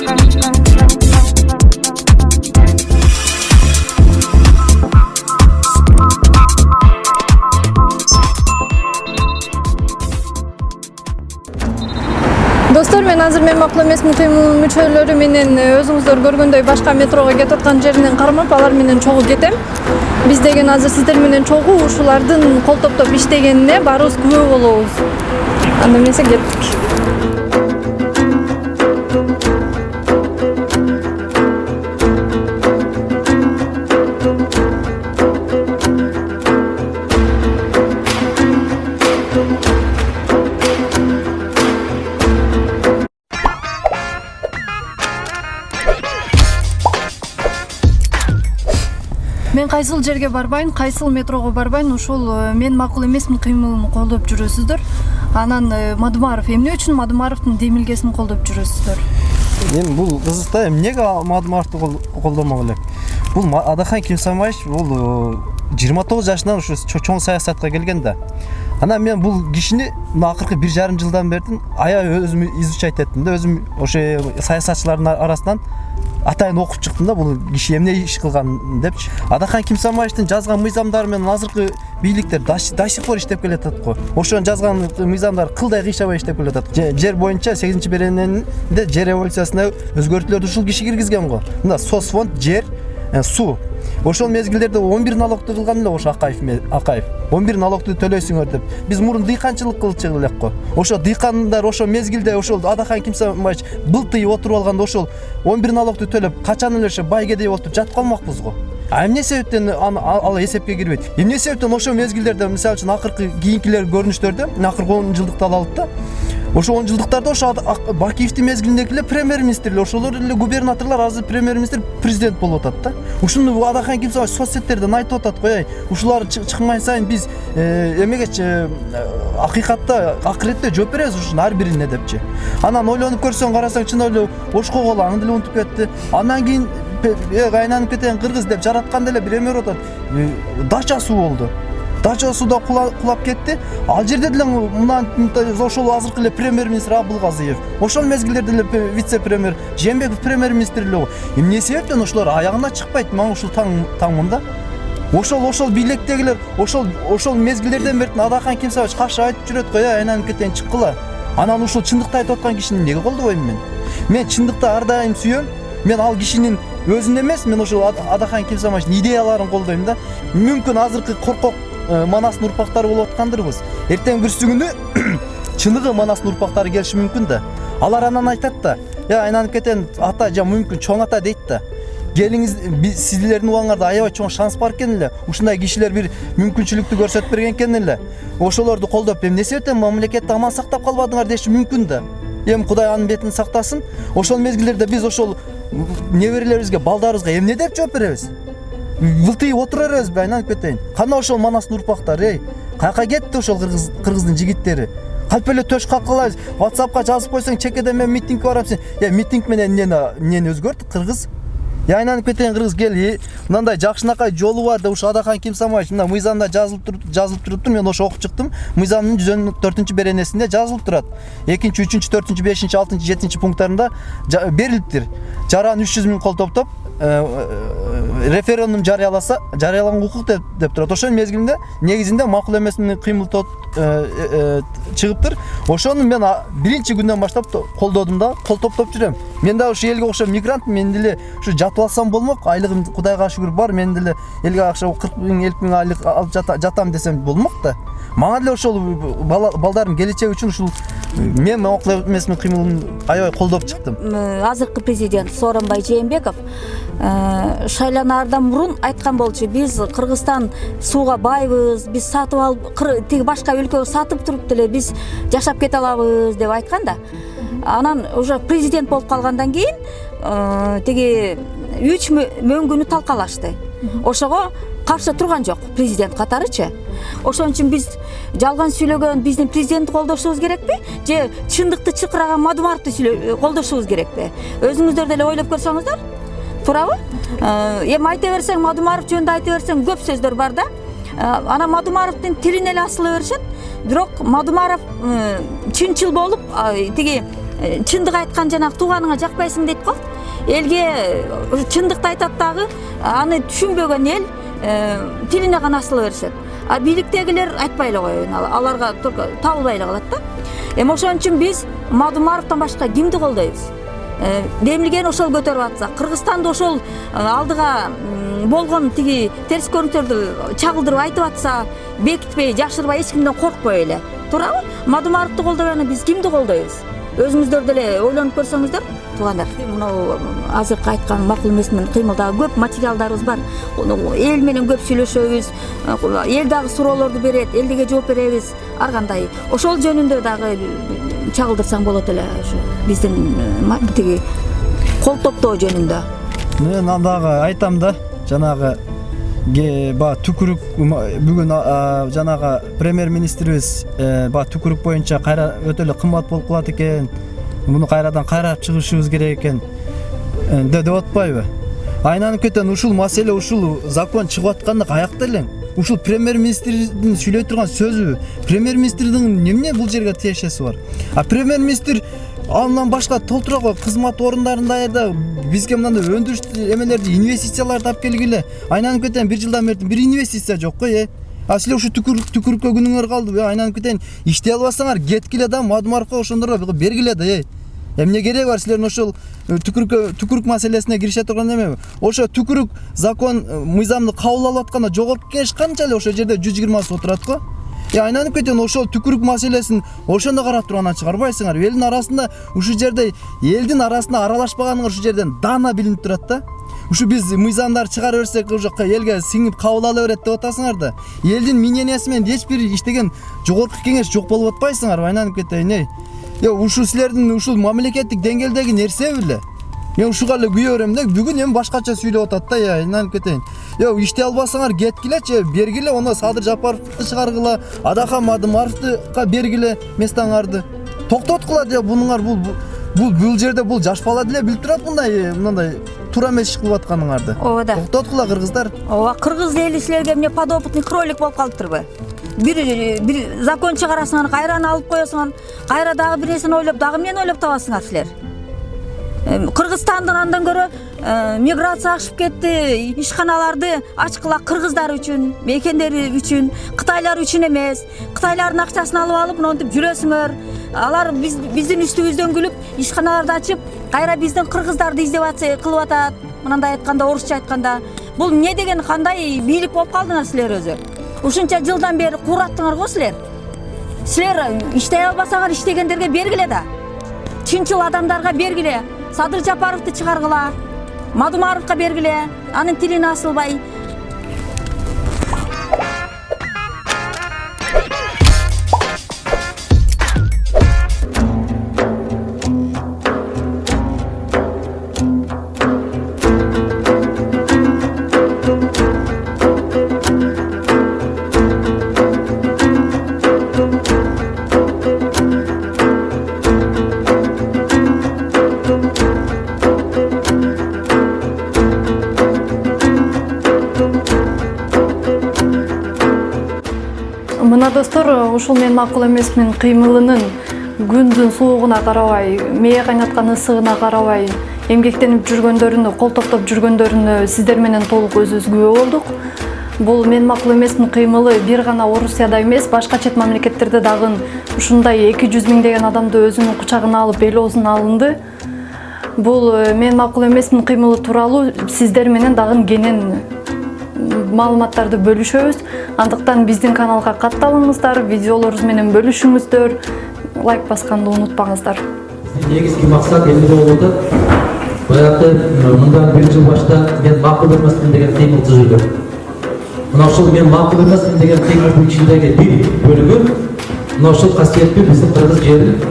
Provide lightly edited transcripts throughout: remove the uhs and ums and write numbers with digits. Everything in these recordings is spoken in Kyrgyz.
Dostlar, men azыр мен макул эмесмин кыймыл мүчөлөрү менен өзүңүздөр көргөндөй башка метрого кетип аткан жеринен кармап алар менен чогуу кетем. Биз деген азыр сиздер менен чогуу ушулардын кол топтоп иштегенине баарыбыз күбө болобуз. Анда эмесе кеттик. Мен кайсыл жерге барбайын, кайсыл метрого барбайын, ошол мен макул эмесмин кыймылын колдоп жүрөсүздөр. Анан Мадумаров эмне үчүн Мадумаровдун демилгесин колдоп жүрөсүздөр? Эми бул кызык да, эмнеге Мадумаровду колдомок элек? Бул Адахан Кимсамаевич бул 29 жашынан ушу чоң саясатка келген да. Анан мен бул кишини акыркы 1,5 жылдан бери аябай өзүм изучать эттим да, өзүм ошо саясатчылардын арасынан атайын окуп чыктым да, бул киши эмне иш кылган депчи. Адахан Кимсамаевичтин жазган мыйзамдары менен азыркы бийликтер до сих пор иштеп келатат го. Ошонун жазган мыйзамдары кылдай кыйшабай иштеп келатат. Жер боюнча 8-берененде жер революциясына өзгөртүүлөрдү ушул киши киргизген го. Мына соцфонд, жер, суу. Ошол мезгилдерде 11 налогду кылган эле ошо Акаев. 11 налогду төлөйсүңөр деп. Биз мурун дыйканчылык кылчу элек го. Ошо дыйкандар ошо мезгилде ошол Адахан Кимсамаевич былтый отуруп алганда ошол 11 налогду төлөп качан эле ошо бай кедей болуп жат калмакпыз го. А эмне себептен ал эсепке кирбейт? Эмне себептен ошо мезгилдерде, мисалы үчүн акыркы кийинкилер көрүнүштөрдө, акыркы 10 жылдыкты алалык да. Ошо 10 жылдыктарда ошо Бакиевдин мезгилиндеги премьер-министрлер, ошолор эле губернаторлор, азыр премьер-министр президент болуп атат да. Ушуну Адахан Кимсамаевич соцсеттерден айтып атат го, ушулар чыкмай сайын биз эмегечи акыйкатта акыретте жооп беребиз ушунун ар бирине депчи. Анан ойлонуп көрсөң, карасаң чын эле ошко кол аны деле унутуп кетти. Андан кийин кайнанып кеткен кыргыз деп жаратканда эле бир эме болуп атат. Дача суу болду. Дача сууда кулап кетти. Ал жерде деле мына ошол азыркы эле премьер-министр Абылгазиев, ошол мезгилдерде эле вице-премьер Жээнбеков премьер-министр эле. Эмне себептен ошолор аягына чыкпайт? Мага ушул таңмын да. Ошол бийликтегилер ошол мезгилдерден бери Адахан Кимсамаевич каршы айтып жүрөт го, айнанып кетейин чыккыла. Анан ушул чындыкты айтып аткан кишини эмнеге колдобойм мен? Мен чындыкты ар дайым сүйөм. Мен ал кишинин өзүн эмес, мен ошол Адахан Кимсамаевичтин идеяларын колдойм да. Мүмкүн азыркы коркок Манастын урпактары болуп аткандырбыз. Эртең бир күнү чыныгы Манастын урпактары келиши мүмкүн да. Алар анан айтат да, айнанып кетен ата жа мүмкүн чоң ата дейт да. Келиңиз, сиздердин убаңарда аябай чоң шанс бар экен эле. Ушундай кишилер бир мүмкүнчүлүктү көрсөтүп берген экен эле. Ошолорду колдоп, эмне себептен мамлекетти аман сактап калбадыңар деши мүмкүн да. Эми Кудай анын бетин сактасын. Ошол мезгилдерде биз ошол неберелерибизге, балдарыбызга эмне деп жооп беребиз? Былтый отура беребизби, айнанып кетейин? Кана ошол Манастын урпактары, каяка кетти ошол кыргыздын жигиттери? Калп эле төш калкалайбыз. WhatsAppка жазып койсоң, чекеден мен митингге барам, сен митинг менен эмнени өзгөрт кыргыз? Айнанып кетейин кыргыз, кел, мындай жакшынакай жолу бар да, ушу Адахан Кимсамаевич мына мыйзамда жазылып туруптур. Мен ошо окуп чыктым. Мыйзамдын 104-беренесинде жазылып турат. 2-чү, 3-чү, 4-чү, 5-чи, 6-чы, 7-чи пункттарында берилиптир. Жаран 300 000 кол топтоп референдум жарыялаган укук деп турат. Ошонун мезгилинде негизинде макул эмесмин кыймыл чыгыптыр. Ошону мен биринчи күндөн баштап колдодум да, кол топтоп жүрөм. Мен да ушу элге окшоп мигрант, мен деле ушу жатып алсам болмок, айлыгым Кудайга шүгүр бар, мен деле элге акча 40 000, 50 000 айлык алып жатам десем болмок да. Мага деле ошол балдардын келечеги үчүн ушул мен макул эмесмин кыймылын аябай колдоп чыктым. Азыркы президент Сооронбай Жээнбеков шайланаардан мурун айткан болчу, биз Кыргызстан сууга байбыз, биз сатып алып тиги башка өлкөгө сатып туруп деле биз жашап кете алабыз деп айткан да. Анан уже президент болуп калгандан кийин тиги 3 мөңгүнү талкалашты. Ошого каршы турган жок президент катарычы. Ошон үчүн биз жалган сүйлөгөн биздин президентти колдошубуз керекпи, же чындыкты чыкыраган Мадумаровду колдошубуз керекпи? Өзүңүздөр деле ойлоп көрсөңүздөр, туурабы? Эми айта берсең, Мадумаров жөнүндө айта берсең көп сөздөр бар да. Ана Мадумаровдун тилине эле асыла беришет. Бирок Мадумаров чынчыл болуп, тиги чындык айткан жанагы тууганыңа жакпайсың дейт го. Элге чындыкты айтат дагы, аны түшүнбөгөн эл тилине гана асыла беришет. А бийликтегилер айтпай эле коеюн, аларга только табылбай эле калат да. Ошон үчүн биз Мадумаровдон башка кимди колдойбуз? Демилген ошол көтөрүп атса, Кыргызстанды ошол алдыга болгон тиги терс көрүнүктөрдү чагылдырып айтып атса, бекитпей, жашырбай, эч кимден коркпой эле. Туурабы? Мадумаровду колдогону биз кимди колдойбуз? Өзүңүздөр деле ойлонуп көрсөңүздөр, туугандар. Мынау азыркы айткан макул эмесмин кыймылдагы көп материалдарыбыз бар. Эл менен көп сүйлөшөбүз, эл дагы суроолорду берет, эл деге жооп беребиз. Ар кандай ошол жөнүндө дагы чагылдырсаң болот эле, ошо биздин тиги кол топтоо жөнүндө. Мен дагы айтам да, жанагы түкүрүк бүгүн жанагы премьер-министрибиз түкүрүк боюнча кайра өтө эле кымбат болуп калат экен. Муну кайрадан карап чыгышыбыз керек экен деп атпайбы? Айланып кеткен ушул маселе, ушул закон чыгып атканда каякта элең? Ушул премьер-министрдин сүйлөй турган сөзү, премьер-министрдин эмне бул жерге тиешеси бар? А премьер-министр андан башка толтура кызмат орундарында даярда бизге мындай өндүрүш эмелерди, инвестицияларды алып келгиле. Айланып кеткен 1 жылдан бери бир инвестиция жок го. А силер ушу түкүрүккө күнүңөр калды. Айланып кеткен иштей албасаңар кеткиле да Мадумаровго ошондорго бергиле да. Эмне кереги бар силердин ошол түкүрүк маселесине киреше турган эмеби? Ошо түкүрүк закон мыйзамды кабыл алып атканда жогорку кеңеш канчалык ошол жерде 120 отурат го. Айланып кеткен ошол түкүрүк маселесин ошондо карап тургандан чыгарбайсыңар. Элдин арасында ушу жерде элдин арасында аралашпаганыңар ушу жерден дана билинип турат да. Ушу биз мыйзамдар чыгара берсек уже элге сиңип кабыл ала берет деп атасыңар да. Элдин мнениясы менен эч бир иштеген жогорку кеңеш жок болуп атпайсыңар. Айланып кетейин. Ушу силердин ушул мамлекеттик деңгээлдеги нерсе беле? Мен ушуга эле күйө берем да, бүгүн эми башкача сүйлөп атат да, айланып кетейин. Иштей албасаңар кеткилечи, бергиле, ону Садыр Жапаровду чыгаргыла, Адахан Мадумаровга бергиле местаңарды. Токтоткула деп бунуңар бул жерде бул жаш бала деле билип турат мындай туура эмес иш кылып атканыңарды. Ооба да. Токтоткула кыргыздар. Ооба, кыргыз эли силерге эмне подопытный кролик болуп калыптырбы? Бир закон чыгарасыңар, кайраны алып коесуңар, кайра дагы бир нерсени ойлоп, дагы эмнени ойлоп табасыңар силер? Кыргызстандын андан көрө миграция ашып кетти, ишканаларды ачкыла кыргыздар үчүн, мекендери үчүн, кытайлар үчүн эмес. Кытайлардын акчасын алып мынтип жүрөсүңөр. Алар биздин үстүбүздөн күлүп, ишканаларды ачып, кайра биздин кыргыздарды издевация кылып атат. Мындай айтканда, орусча айтканда, бул эмне деген кандай бийлик болуп калдыңар силер өзү? Ушунча жылдан бери кураттыңар го силер. Силер иштей албасаңар иштегендерге бергиле да. Чынчыл адамдарга бергиле. Садыр Жапаровду чыгаргыла, Мадумаровга бергиле, анын тилине асылбай. Мына достор, ушул мен макул эмесмин кыймылынын күндүн суугуна карабай, мээ кайнаткан ысыгына карабай, эмгектенип жүргөндөрүнө, кол токтоп жүргөндөрүнө сиздер менен толук өзүбүз күбө болдук. Бул мен макул эмесмин кыймылы бир гана Орусияда эмес, башка чет мамлекеттерде дагы ушундай 200 миңдеген адамды өзүнүн кучагына алып эл оозуна алынды. Бул мен макул эмесмин кыймылы тууралуу сиздер менен дагы кенен маалыматтарды бөлүшөбүз. Андыктан биздин каналга катталыңыздар, видеолорубуз менен бөлүшүңүздөр, лайк басканды унутпаңыздар. Негизги максат эмне болуп атат? Баягы мындан 1 жыл башта мен макул эмесмин деген кыймыл түзүлдү. Мына ошол мен макул эмесмин деген кыймылдын ичиндеги бир бөлүгү мына ошол касиеттүү биздин кыргыз жерин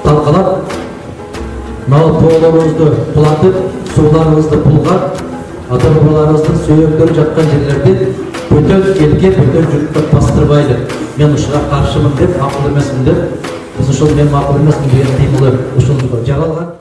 талкалап, мал тоолорубузду кулатып, сууларыбызды булгап, ата-бабаларыбыздын сүйөктөрү жаткан жерлерди бөтөн элге, бөтөн журтка бастырбайлы. Мен ушуга каршымын деп, макул эмесмин деп, биз ошол мен макул эмесмин деген кыймылы ушул жаралган.